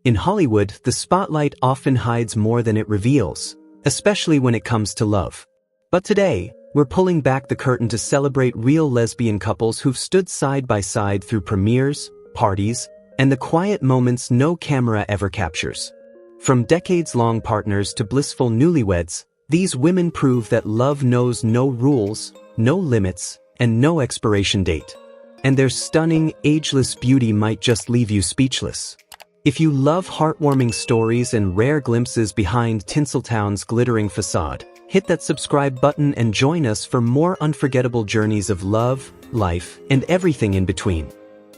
In Hollywood, the spotlight often hides more than it reveals, especially when it comes to love. But today, we're pulling back the curtain to celebrate real lesbian couples who've stood side by side through premieres, parties, and the quiet moments no camera ever captures. From decades-long partners to blissful newlyweds, these women prove that love knows no rules, no limits, and no expiration date. And their stunning, ageless beauty might just leave you speechless. If you love heartwarming stories and rare glimpses behind Tinseltown's glittering facade, hit that subscribe button and join us for more unforgettable journeys of love, life, and everything in between.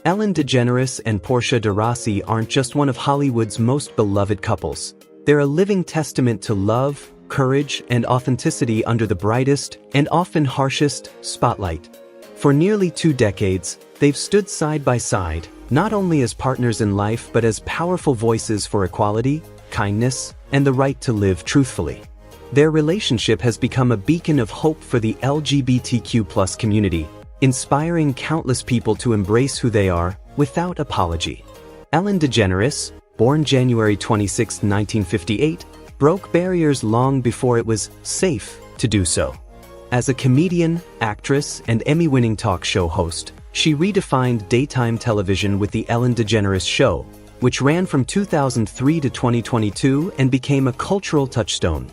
Ellen DeGeneres and Portia de Rossi aren't just one of Hollywood's most beloved couples. They're a living testament to love, courage, and authenticity under the brightest, and often harshest, spotlight. For nearly 2 decades, they've stood side by side, not only as partners in life but as powerful voices for equality, kindness, and the right to live truthfully. Their relationship has become a beacon of hope for the LGBTQ+ community, inspiring countless people to embrace who they are, without apology. Ellen DeGeneres, born January 26, 1958, broke barriers long before it was safe to do so. As a comedian, actress, and Emmy-winning talk show host, she redefined daytime television with The Ellen DeGeneres Show, which ran from 2003 to 2022 and became a cultural touchstone.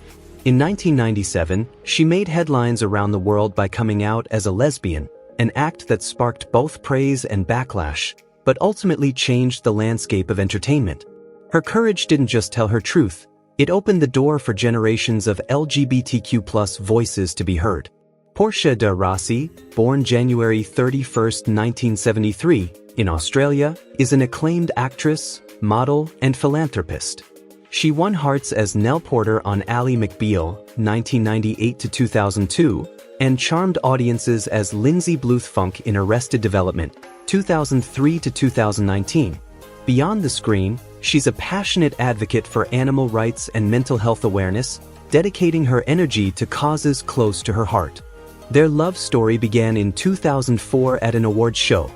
In 1997, she made headlines around the world by coming out as a lesbian, an act that sparked both praise and backlash, but ultimately changed the landscape of entertainment. Her courage didn't just tell her truth, it opened the door for generations of LGBTQ+ voices to be heard. Portia de Rossi, born January 31, 1973, in Australia, is an acclaimed actress, model, and philanthropist. She won hearts as Nell Porter on Ally McBeal, 1998-2002, and charmed audiences as Lindsay Bluth-Funk in Arrested Development, 2003-2019. Beyond the screen, she's a passionate advocate for animal rights and mental health awareness, dedicating her energy to causes close to her heart. Their love story began in 2004 at an awards show.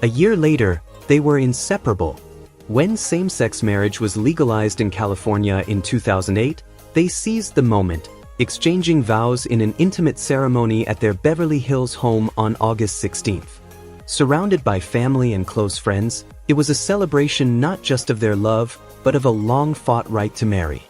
A year later, they were inseparable. When same-sex marriage was legalized in California in 2008, they seized the moment, exchanging vows in an intimate ceremony at their Beverly Hills home on August 16. Surrounded by family and close friends, it was a celebration not just of their love, but of a long-fought right to marry.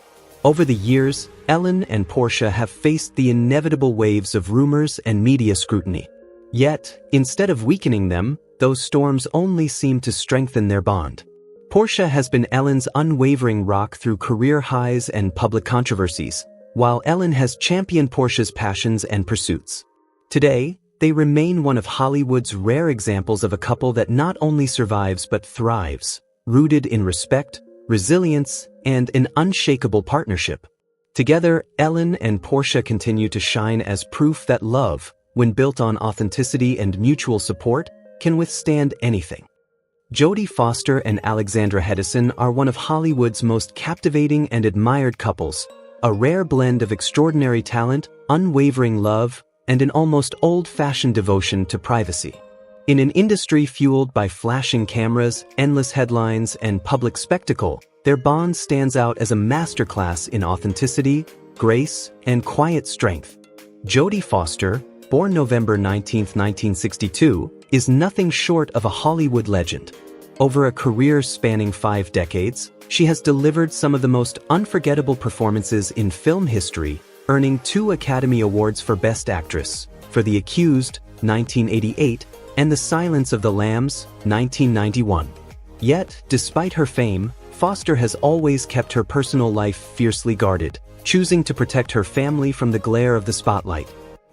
Over the years, Ellen and Portia have faced the inevitable waves of rumors and media scrutiny. Yet, instead of weakening them, those storms only seem to strengthen their bond. Portia has been Ellen's unwavering rock through career highs and public controversies, while Ellen has championed Portia's passions and pursuits. Today, they remain one of Hollywood's rare examples of a couple that not only survives but thrives, rooted in respect, resilience, and an unshakable partnership. Together, Ellen and Portia continue to shine as proof that love, when built on authenticity and mutual support, can withstand anything. Jodie Foster and Alexandra Hedes are one of Hollywood's most captivating and admired couples, a rare blend of extraordinary talent, unwavering love, and an almost old-fashioned devotion to privacy. In an industry fueled by flashing cameras, endless headlines, and public spectacle, their bond stands out as a masterclass in authenticity, grace, and quiet strength. Jodie Foster, born November 19, 1962, is nothing short of a Hollywood legend. Over a career spanning 5 decades, she has delivered some of the most unforgettable performances in film history, earning 2 Academy Awards for Best Actress, for The Accused, 1988, and The Silence of the Lambs, 1991. Yet, despite her fame, Foster has always kept her personal life fiercely guarded, choosing to protect her family from the glare of the spotlight.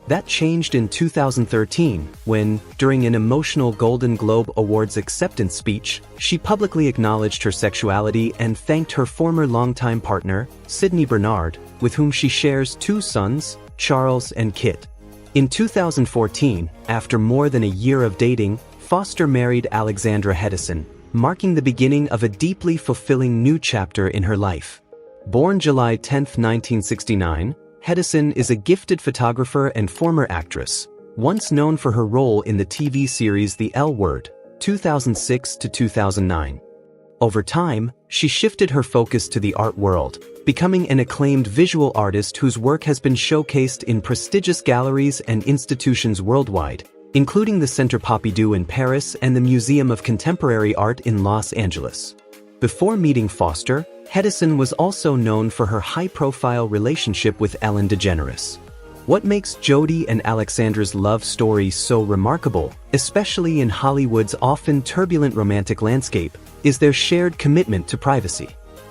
That changed in 2013, when, during an emotional Golden Globe Awards acceptance speech, she publicly acknowledged her sexuality and thanked her former longtime partner, Sidney Bernard, with whom she shares 2 sons, Charles and Kit. In 2014, after more than a year of dating, Foster married Alexandra Hedes, marking the beginning of a deeply fulfilling new chapter in her life. Born July 10, 1969, Hedes is a gifted photographer and former actress, once known for her role in the TV series The L Word, 2006 to 2009. Over time, she shifted her focus to the art world, becoming an acclaimed visual artist whose work has been showcased in prestigious galleries and institutions worldwide, including the Centre Pompidou in Paris and the Museum of Contemporary Art in Los Angeles. Before meeting Foster, Hedes was also known for her high-profile relationship with Ellen DeGeneres. What makes Jodie and Alexandra's love story so remarkable, especially in Hollywood's often turbulent romantic landscape, is their shared commitment to privacy.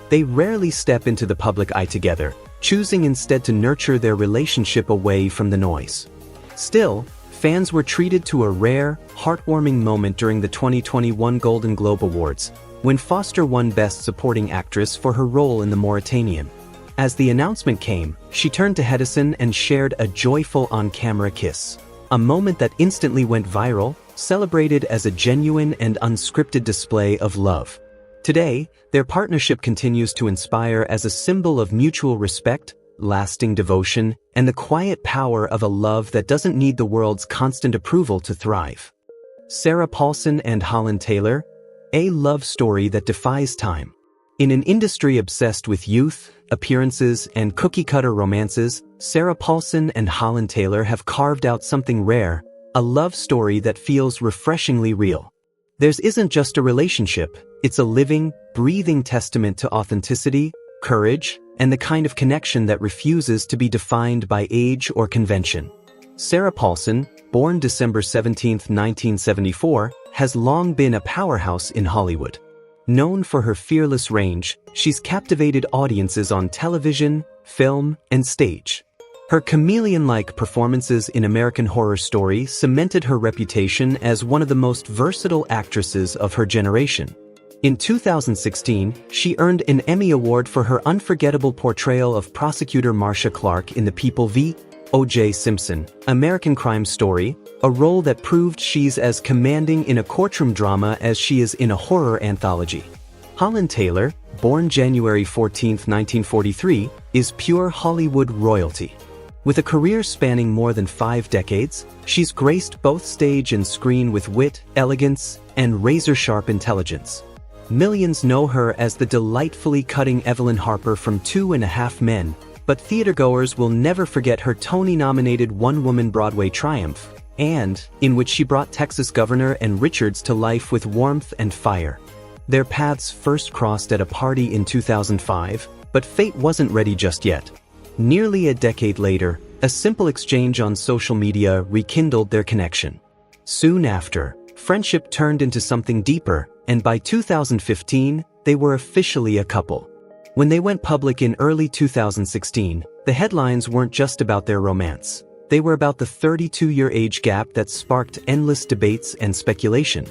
They rarely step into the public eye together, choosing instead to nurture their relationship away from the noise. Still, fans were treated to a rare, heartwarming moment during the 2021 Golden Globe Awards, when Foster won Best Supporting Actress for her role in The Mauritanian. As the announcement came, she turned to Hedes and shared a joyful on-camera kiss, a moment that instantly went viral, celebrated as a genuine and unscripted display of love. Today, their partnership continues to inspire as a symbol of mutual respect, lasting devotion, and the quiet power of a love that doesn't need the world's constant approval to thrive. Sarah Pollson and Holland Taylor, a love story that defies time. In an industry obsessed with youth, appearances, and cookie-cutter romances, Sarah Pollson and Holland Taylor have carved out something rare, a love story that feels refreshingly real. Theirs isn't just a relationship, it's a living, breathing testament to authenticity, courage, and the kind of connection that refuses to be defined by age or convention. Sarah Pollson, born December 17, 1974, has long been a powerhouse in Hollywood. Known for her fearless range, she's captivated audiences on television, film, and stage. Her chameleon-like performances in American Horror Story cemented her reputation as one of the most versatile actresses of her generation. In 2016, she earned an Emmy Award for her unforgettable portrayal of prosecutor Marcia Clark in the People v. O.J. Simpson, American Crime Story, a role that proved she's as commanding in a courtroom drama as she is in a horror anthology. Holland Taylor, born January 14, 1943, is pure Hollywood royalty. With a career spanning more than 5 decades, she's graced both stage and screen with wit, elegance, and razor-sharp intelligence. Millions know her as the delightfully cutting Evelyn Harper from 2.5 Men, but theatergoers will never forget her Tony-nominated one-woman Broadway triumph, and in which she brought Texas Governor and Richards to life with warmth and fire. Their paths first crossed at a party in 2005, but fate wasn't ready just yet. Nearly a decade later, a simple exchange on social media rekindled their connection. Soon after, friendship turned into something deeper, and by 2015, they were officially a couple. When they went public in early 2016, the headlines weren't just about their romance. They were about the 32-year age gap that sparked endless debates and speculation.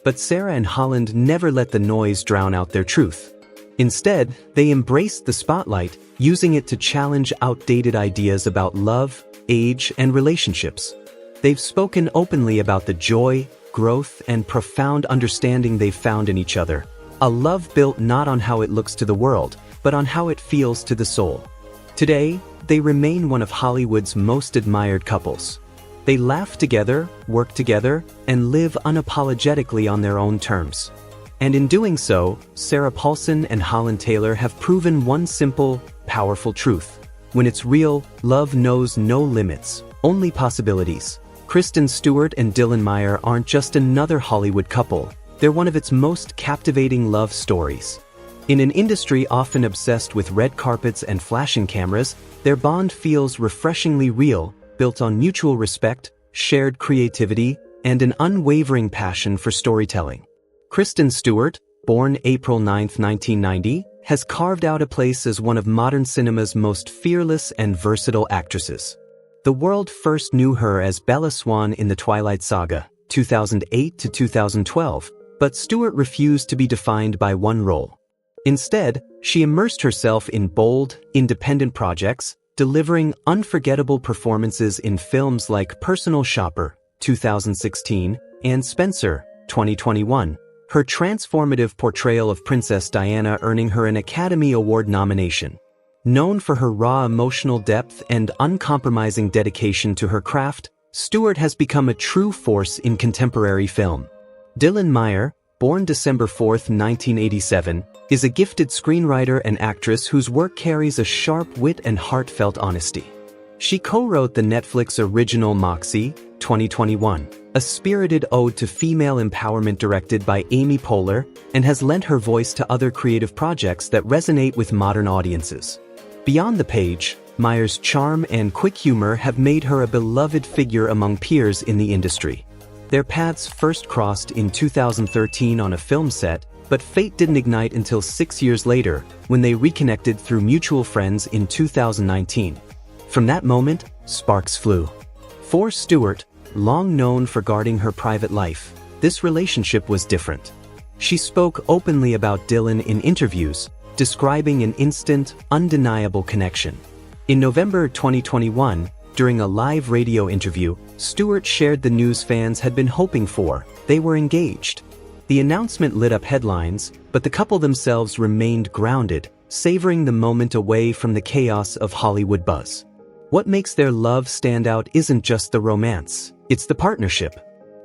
But Sarah and Holland never let the noise drown out their truth. Instead, they embraced the spotlight, using it to challenge outdated ideas about love, age, and relationships. They've spoken openly about the joy, growth, and profound understanding they've found in each other. A love built not on how it looks to the world, but on how it feels to the soul. Today, they remain one of Hollywood's most admired couples. They laugh together, work together, and live unapologetically on their own terms. And in doing so, Sarah Pollson and Holland Taylor have proven one simple, powerful truth. When it's real, love knows no limits, only possibilities. Kristen Stewart and Meyer aren't just another Hollywood couple, they're one of its most captivating love stories. In an industry often obsessed with red carpets and flashing cameras, their bond feels refreshingly real, built on mutual respect, shared creativity, and an unwavering passion for storytelling. Kristen Stewart, born April 9, 1990, has carved out a place as one of modern cinema's most fearless and versatile actresses. The world first knew her as Bella Swan in The Twilight Saga, 2008 to 2012, but Stewart refused to be defined by one role. Instead, she immersed herself in bold, independent projects, delivering unforgettable performances in films like Personal Shopper, 2016, and Spencer, 2021. Her transformative portrayal of Princess Diana earning her an Academy Award nomination. Known for her raw emotional depth and uncompromising dedication to her craft, Stewart has become a true force in contemporary film. Meyer, born December 4, 1987, is a gifted screenwriter and actress whose work carries a sharp wit and heartfelt honesty. She co-wrote the Netflix original Moxie, 2021, a spirited ode to female empowerment directed by Amy Poehler, and has lent her voice to other creative projects that resonate with modern audiences. Beyond the page, Meyer's charm and quick humor have made her a beloved figure among peers in the industry. Their paths first crossed in 2013 on a film set, but fate didn't ignite until 6 years later, when they reconnected through mutual friends in 2019. From that moment, sparks flew. For Stewart, long known for guarding her private life, this relationship was different. She spoke openly about Dylan in interviews, describing an instant, undeniable connection. In November 2021, during a live radio interview, Stewart shared the news fans had been hoping for: they were engaged. The announcement lit up headlines, but the couple themselves remained grounded, savoring the moment away from the chaos of Hollywood buzz. What makes their love stand out isn't just the romance, it's the partnership.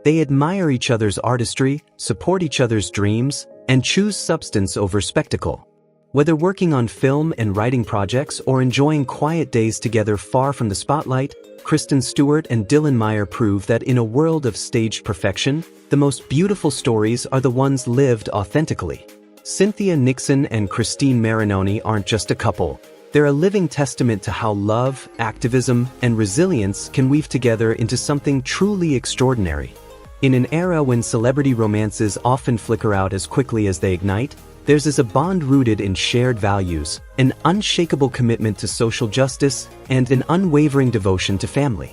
They admire each other's artistry, support each other's dreams, and choose substance over spectacle. Whether working on film and writing projects or enjoying quiet days together far from the spotlight, Kristen Stewart and Dylan Meyer prove that in a world of staged perfection, the most beautiful stories are the ones lived authentically. Cynthia Nixon and Christine Marinoni aren't just a couple. They're a living testament to how love, activism, and resilience can weave together into something truly extraordinary. In an era when celebrity romances often flicker out as quickly as they ignite, theirs is a bond rooted in shared values, an unshakable commitment to social justice, and an unwavering devotion to family.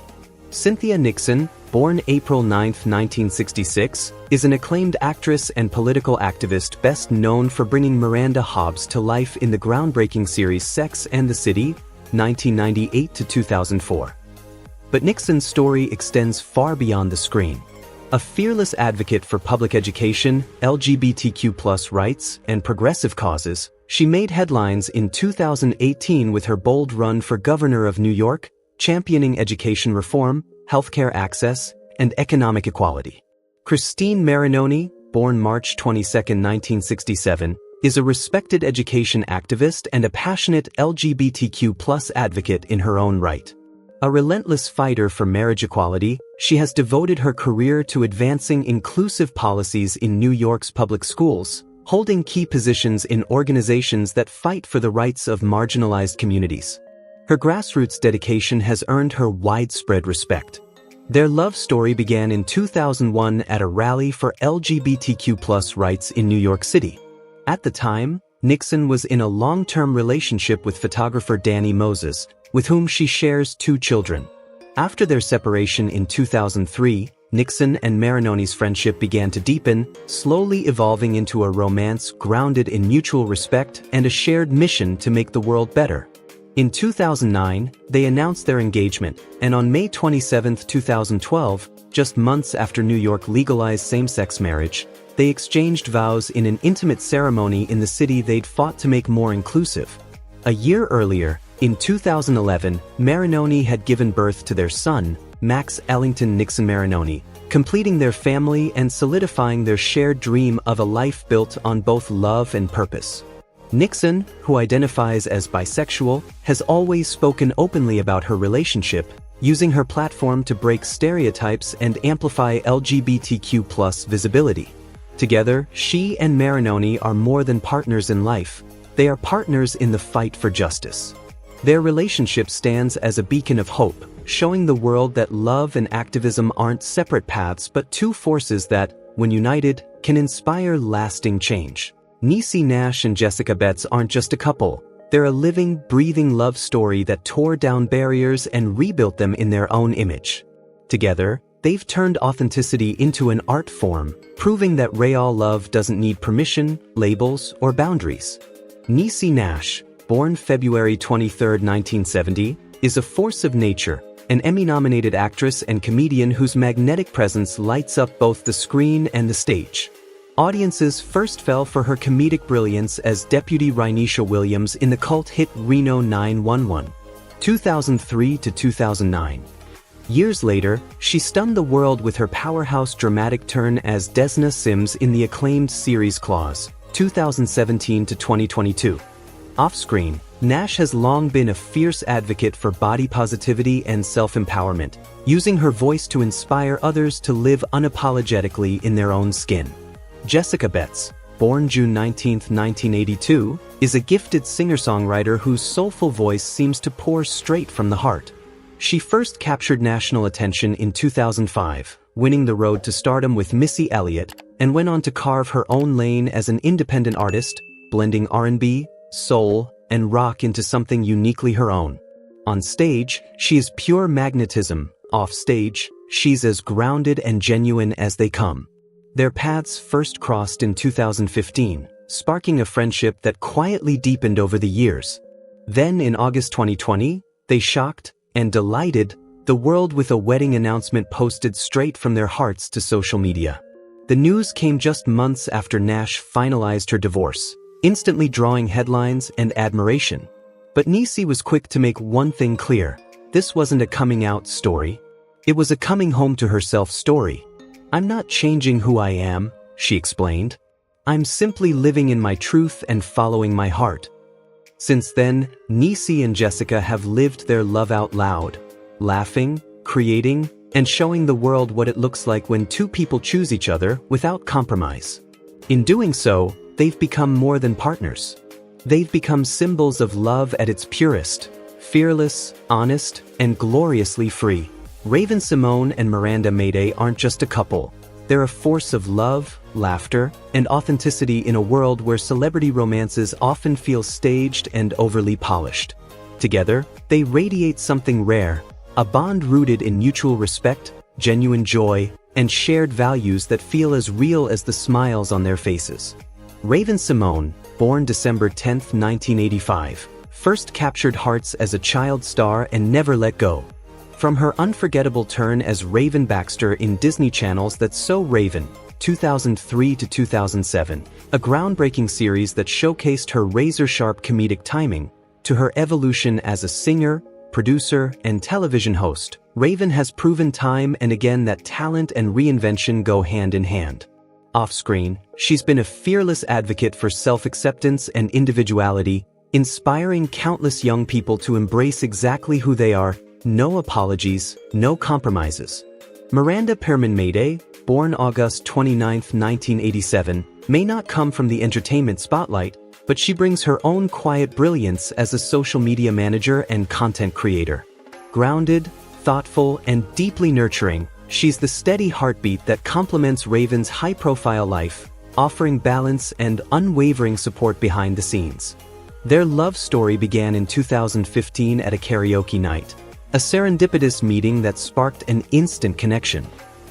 Cynthia Nixon, born April 9, 1966, is an acclaimed actress and political activist best known for bringing Miranda Hobbs to life in the groundbreaking series Sex and the City, 1998 to 2004. But Nixon's story extends far beyond the screen. A fearless advocate for public education, LGBTQ+ rights, and progressive causes, she made headlines in 2018 with her bold run for governor of New York, championing education reform, healthcare access, and economic equality. Christine Marinoni, born March 22, 1967, is a respected education activist and a passionate LGBTQ+ advocate in her own right. A relentless fighter for marriage equality, she has devoted her career to advancing inclusive policies in New York's public schools, holding key positions in organizations that fight for the rights of marginalized communities. Her grassroots dedication has earned her widespread respect. Their love story began in 2001 at a rally for LGBTQ+ rights in New York City. At the time, Nixon was in a long-term relationship with photographer Danny Moses, with whom she shares 2 children. After their separation in 2003, Nixon and Marinoni's friendship began to deepen, slowly evolving into a romance grounded in mutual respect and a shared mission to make the world better. In 2009, they announced their engagement, and on May 27, 2012, just months after New York legalized same-sex marriage, they exchanged vows in an intimate ceremony in the city they'd fought to make more inclusive. A year earlier, in 2011, Marinoni had given birth to their son, Max Ellington Nixon Marinoni, completing their family and solidifying their shared dream of a life built on both love and purpose. Nixon, who identifies as bisexual, has always spoken openly about her relationship, using her platform to break stereotypes and amplify LGBTQ+ visibility. Together, she and Marinoni are more than partners in life. They are partners in the fight for justice. Their relationship stands as a beacon of hope, showing the world that love and activism aren't separate paths but 2 forces that, when united, can inspire lasting change. Niecy Nash and Jessica Betts aren't just a couple. They're a living, breathing love story that tore down barriers and rebuilt them in their own image. Together, they've turned authenticity into an art form, proving that real love doesn't need permission, labels, or boundaries. Niecy Nash, born February 23, 1970, is a force of nature, an Emmy-nominated actress and comedian whose magnetic presence lights up both the screen and the stage. Audiences first fell for her comedic brilliance as Deputy Rhinesha Williams in the cult hit Reno 911, 2003 to 2009. Years later, she stunned the world with her powerhouse dramatic turn as Desna Sims in the acclaimed series Claws, 2017 to 2022. Off-screen, Nash has long been a fierce advocate for body positivity and self-empowerment, using her voice to inspire others to live unapologetically in their own skin. Jessica Betts, born June 19, 1982, is a gifted singer-songwriter whose soulful voice seems to pour straight from the heart. She first captured national attention in 2005, winning the road to stardom with Missy Elliott, and went on to carve her own lane as an independent artist, blending R&B, soul, and rock into something uniquely her own. On stage, she is pure magnetism. Off stage, she's as grounded and genuine as they come. Their paths first crossed in 2015, sparking a friendship that quietly deepened over the years. Then in August 2020, they shocked and delighted the world with a wedding announcement posted straight from their hearts to social media. The news came just months after Nash finalized her divorce, instantly drawing headlines and admiration. But Niecy was quick to make one thing clear: this wasn't a coming out story. It was a coming home to herself story. "I'm not changing who I am," she explained. "I'm simply living in my truth and following my heart." Since then, Niecy and Jessica have lived their love out loud, laughing, creating, and showing the world what it looks like when two people choose each other without compromise. In doing so, they've become more than partners. They've become symbols of love at its purest, fearless, honest, and gloriously free. Raven Simone and Miranda Mayday aren't just a couple. They're a force of love, laughter, and authenticity in a world where celebrity romances often feel staged and overly polished. Together, they radiate something rare, a bond rooted in mutual respect, genuine joy, and shared values that feel as real as the smiles on their faces. Raven Simone, born December 10, 1985, first captured hearts as a child star and never let go. From her unforgettable turn as Raven Baxter in Disney Channel's That's So Raven, 2003 to 2007, a groundbreaking series that showcased her razor-sharp comedic timing, to her evolution as a singer, producer, and television host, Raven has proven time and again that talent and reinvention go hand in hand. Off-screen, she's been a fearless advocate for self-acceptance and individuality, inspiring countless young people to embrace exactly who they are. No apologies, no compromises. Miranda Perman Mayday, born August 29, 1987, may not come from the entertainment spotlight, but she brings her own quiet brilliance as a social media manager and content creator. Grounded, thoughtful, and deeply nurturing, she's the steady heartbeat that complements Raven's high-profile life, offering balance and unwavering support behind the scenes. Their love story began in 2015 at a karaoke night, a serendipitous meeting that sparked an instant connection.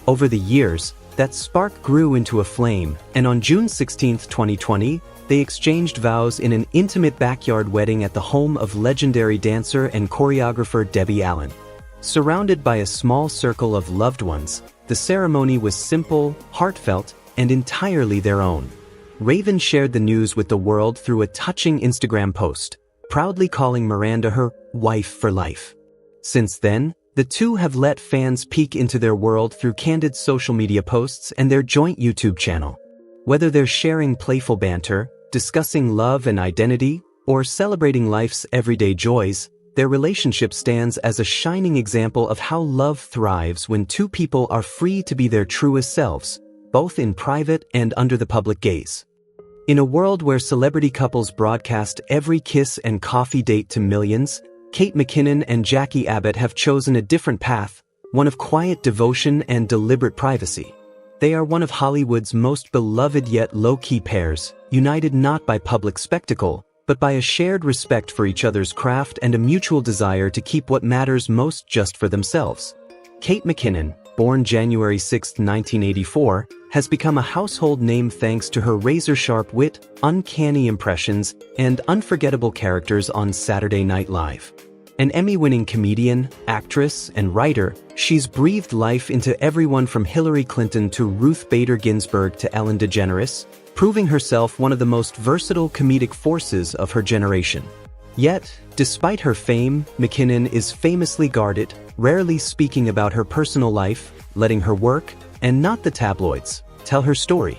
Over the years, that spark grew into a flame, and on June 16, 2020, they exchanged vows in an intimate backyard wedding at the home of legendary dancer and choreographer Debbie Allen. Surrounded by a small circle of loved ones, the ceremony was simple, heartfelt, and entirely their own. Raven shared the news with the world through a touching Instagram post, proudly calling Miranda her wife for life. Since then, the two have let fans peek into their world through candid social media posts and their joint YouTube channel. Whether they're sharing playful banter, discussing love and identity, or celebrating life's everyday joys, their relationship stands as a shining example of how love thrives when two people are free to be their truest selves, both in private and under the public gaze. In a world where celebrity couples broadcast every kiss and coffee date to millions, Kate McKinnon and Jackie Abbott have chosen a different path, one of quiet devotion and deliberate privacy. They are one of Hollywood's most beloved yet low-key pairs, united not by public spectacle, but by a shared respect for each other's craft and a mutual desire to keep what matters most just for themselves. Kate McKinnon, born January 6, 1984, has become a household name thanks to her razor-sharp wit, uncanny impressions, and unforgettable characters on Saturday Night Live. An Emmy-winning comedian, actress, and writer, she's breathed life into everyone from Hillary Clinton to Ruth Bader Ginsburg to Ellen DeGeneres, proving herself one of the most versatile comedic forces of her generation. Yet, despite her fame, McKinnon is famously guarded, rarely speaking about her personal life, letting her work, and not the tabloids, tell her story.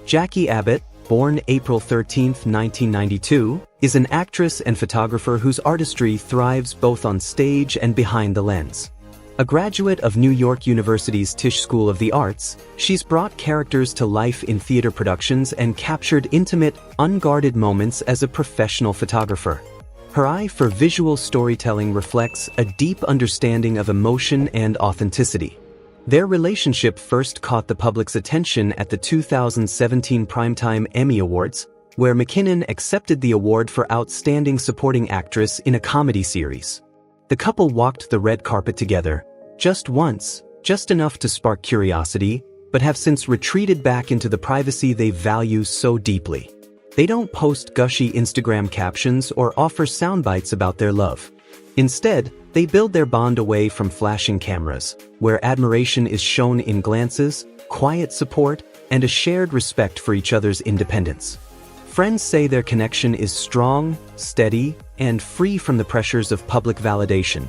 Jackie Abbott, born April 13, 1992, is an actress and photographer whose artistry thrives both on stage and behind the lens. A graduate of New York University's Tisch School of the Arts, she's brought characters to life in theater productions and captured intimate, unguarded moments as a professional photographer. Her eye for visual storytelling reflects a deep understanding of emotion and authenticity. Their relationship first caught the public's attention at the 2017 Primetime Emmy Awards, where McKinnon accepted the award for Outstanding Supporting Actress in a Comedy Series. The couple walked the red carpet together, just once, just enough to spark curiosity, but have since retreated back into the privacy they value so deeply. They don't post gushy Instagram captions or offer soundbites about their love. Instead, they build their bond away from flashing cameras, where admiration is shown in glances, quiet support, and a shared respect for each other's independence. Friends say their connection is strong, steady, and free from the pressures of public validation.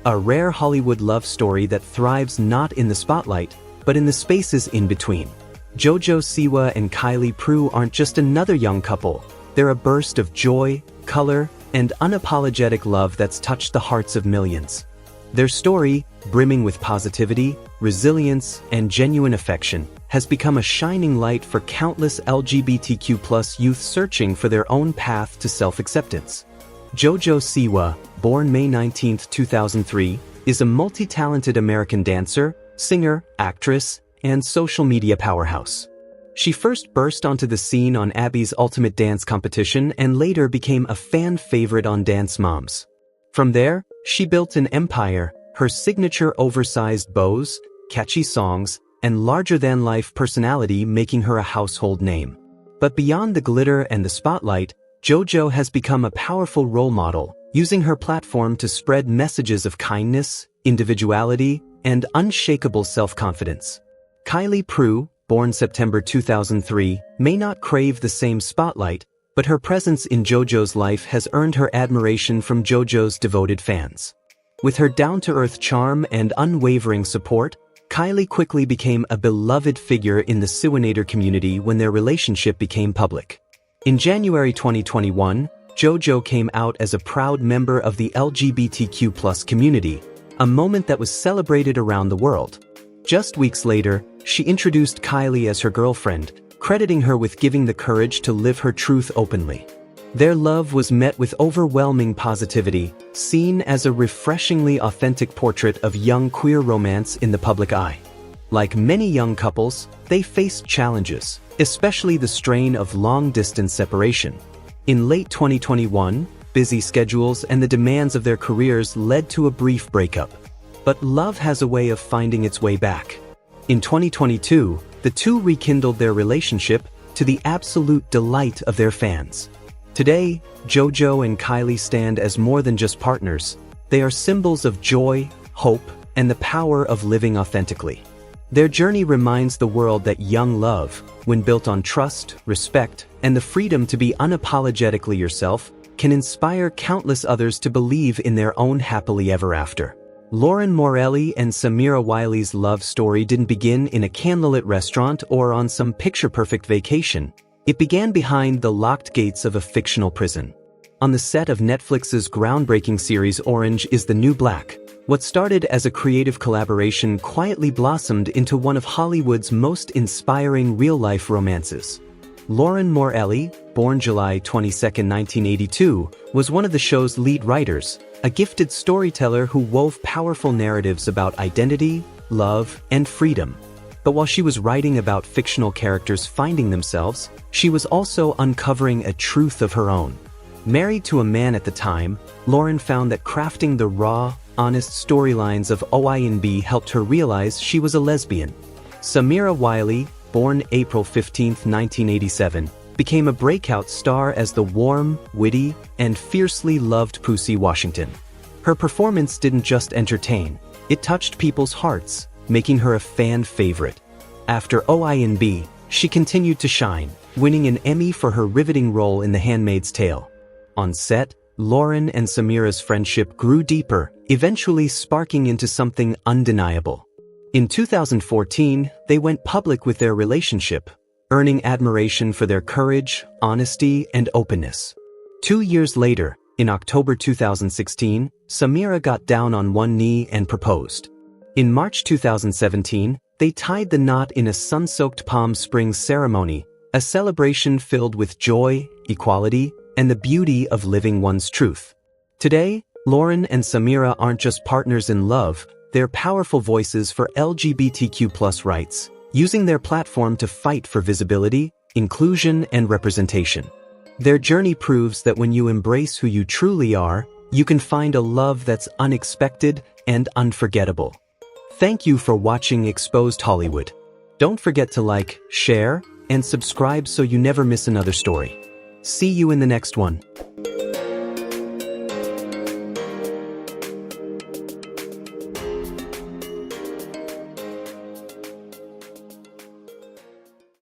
A rare Hollywood love story that thrives not in the spotlight, but in the spaces in between. Jojo, Siwa, and Kylie aren't just another young couple. They're a burst of joy, color, and unapologetic love that's touched the hearts of millions. Their story, brimming with positivity, resilience, and genuine affection, has become a shining light for countless LGBTQ+ youth searching for their own path to self-acceptance. Jojo Siwa, born May 19, 2003, is a multi-talented American dancer, singer, actress, and social media powerhouse. She first burst onto the scene on Abby's Ultimate Dance competition and later became a fan favorite on Dance Moms. From there, she built an empire, her signature oversized bows, catchy songs, and larger-than-life personality making her a household name. But beyond the glitter and the spotlight, Jojo has become a powerful role model, using her platform to spread messages of kindness, individuality, and unshakable self-confidence. Kylie, born September 2003, may not crave the same spotlight, but her presence in Jojo's life has earned her admiration from Jojo's devoted fans. With her down-to-earth charm and unwavering support, Kylie quickly became a beloved figure in the Siwanator community when their relationship became public. In January 2021, Jojo came out as a proud member of the LGBTQ+ community, a moment that was celebrated around the world. Just weeks later, she introduced Kylie as her girlfriend, crediting her with giving the courage to live her truth openly. Their love was met with overwhelming positivity, seen as a refreshingly authentic portrait of young queer romance in the public eye. Like many young couples, they faced challenges, especially the strain of long-distance separation. In late 2021, busy schedules and the demands of their careers led to a brief breakup. But love has a way of finding its way back. In 2022, the two rekindled their relationship, to the absolute delight of their fans. Today, Jojo and Kylie stand as more than just partners. They are symbols of joy, hope, and the power of living authentically. Their journey reminds the world that young love, when built on trust, respect, and the freedom to be unapologetically yourself, can inspire countless others to believe in their own happily ever after. Lauren Morelli and Samira Wiley's love story didn't begin in a candlelit restaurant or on some picture-perfect vacation. It began behind the locked gates of a fictional prison. On the set of Netflix's groundbreaking series Orange is the New Black, what started as a creative collaboration quietly blossomed into one of Hollywood's most inspiring real-life romances. Lauren Morelli, born July 22, 1982, was one of the show's lead writers, a gifted storyteller who wove powerful narratives about identity, love, and freedom. But while she was writing about fictional characters finding themselves, she was also uncovering a truth of her own. Married to a man at the time, Lauren found that crafting the raw, honest storylines of OINB helped her realize she was a lesbian. Samira Wiley, born April 15, 1987, became a breakout star as the warm, witty, and fiercely loved Pussy Washington. Her performance didn't just entertain, it touched people's hearts, making her a fan favorite. After OINB, she continued to shine, winning an Emmy for her riveting role in The Handmaid's Tale. On set, Lauren and Samira's friendship grew deeper, eventually sparking into something undeniable. In 2014, they went public with their relationship, earning admiration for their courage, honesty, and openness. 2 years later, in October 2016, Samira got down on one knee and proposed. In March 2017, they tied the knot in a sun-soaked Palm Springs ceremony, a celebration filled with joy, equality, and the beauty of living one's truth. Today, Lauren and Samira aren't just partners in love, they're powerful voices for LGBTQ+ rights, using their platform to fight for visibility, inclusion, and representation. Their journey proves that when you embrace who you truly are, you can find a love that's unexpected and unforgettable. Thank you for watching Exposed Hollywood. Don't forget to like, share, and subscribe so you never miss another story. See you in the next one.